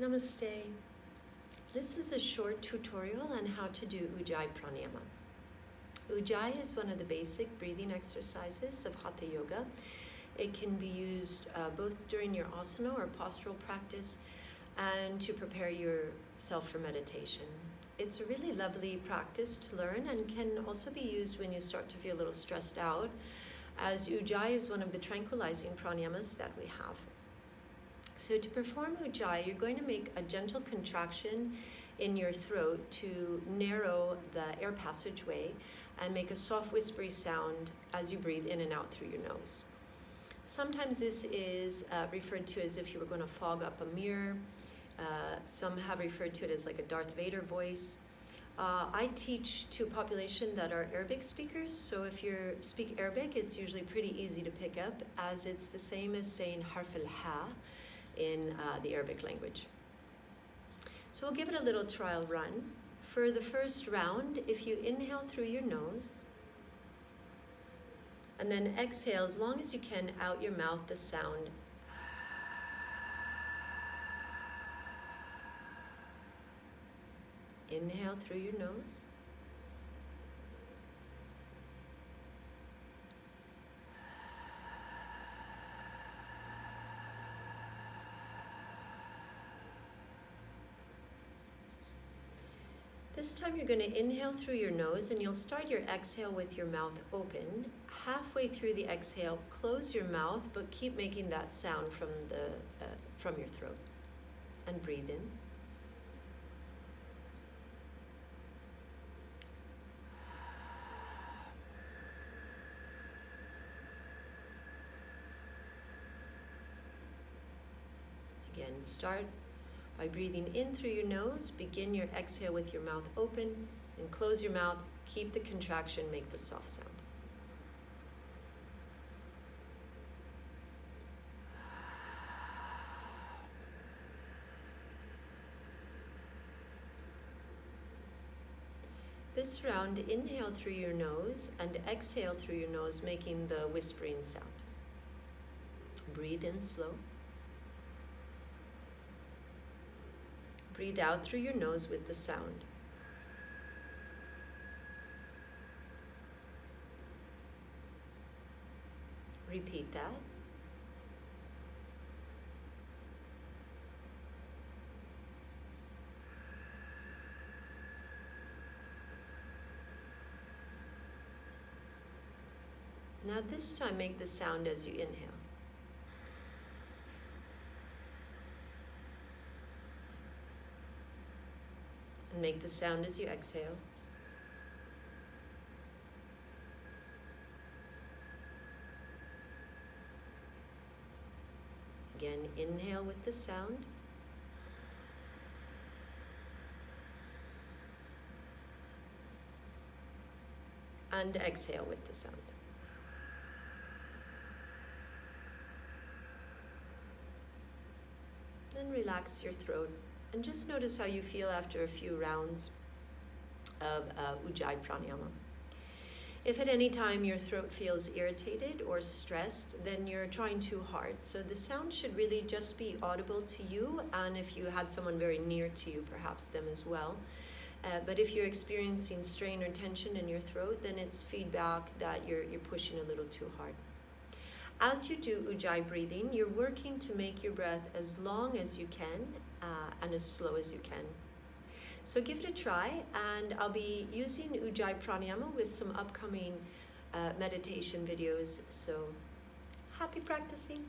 Namaste. This is a short tutorial on how to do Ujjayi Pranayama. Ujjayi is one of the basic breathing exercises of Hatha Yoga. It can be used both during your asana or postural practice and to prepare yourself for meditation. It's a really lovely practice to learn and can also be used when you start to feel a little stressed out, as Ujjayi is one of the tranquilizing pranayamas that we have. So to perform Ujjayi, you're going to make a gentle contraction in your throat to narrow the air passageway and make a soft whispery sound as you breathe in and out through your nose. Sometimes this is referred to as if you were going to fog up a mirror. Some have referred to it as like a Darth Vader voice. I teach to a population that are Arabic speakers, so if you speak Arabic, it's usually pretty easy to pick up, as it's the same as saying harf al-ha in the Arabic language. So we'll give it a little trial run. For the first round, if you inhale through your nose, and then exhale as long as you can out your mouth the sound. Inhale through your nose. This time you're going to inhale through your nose, and you'll start your exhale with your mouth open. Halfway through the exhale, close your mouth, but keep making that sound from your throat. And breathe in. Again, start by breathing in through your nose. Begin your exhale with your mouth open, and close your mouth. Keep the contraction, make the soft sound. This round, inhale through your nose and exhale through your nose, making the whispering sound. Breathe in slow. Breathe out through your nose with the sound. Repeat that. Now this time, make the sound as you inhale. And make the sound as you exhale. Again, inhale with the sound. And exhale with the sound. Then relax your throat. And just notice how you feel after a few rounds of Ujjayi Pranayama. If at any time your throat feels irritated or stressed, then you're trying too hard. So the sound should really just be audible to you, and if you had someone very near to you, perhaps them as well. But if you're experiencing strain or tension in your throat, then it's feedback that you're pushing a little too hard. As you do Ujjayi breathing, you're working to make your breath as long as you can and as slow as you can. So give it a try, and I'll be using Ujjayi Pranayama with some upcoming meditation videos. So happy practicing.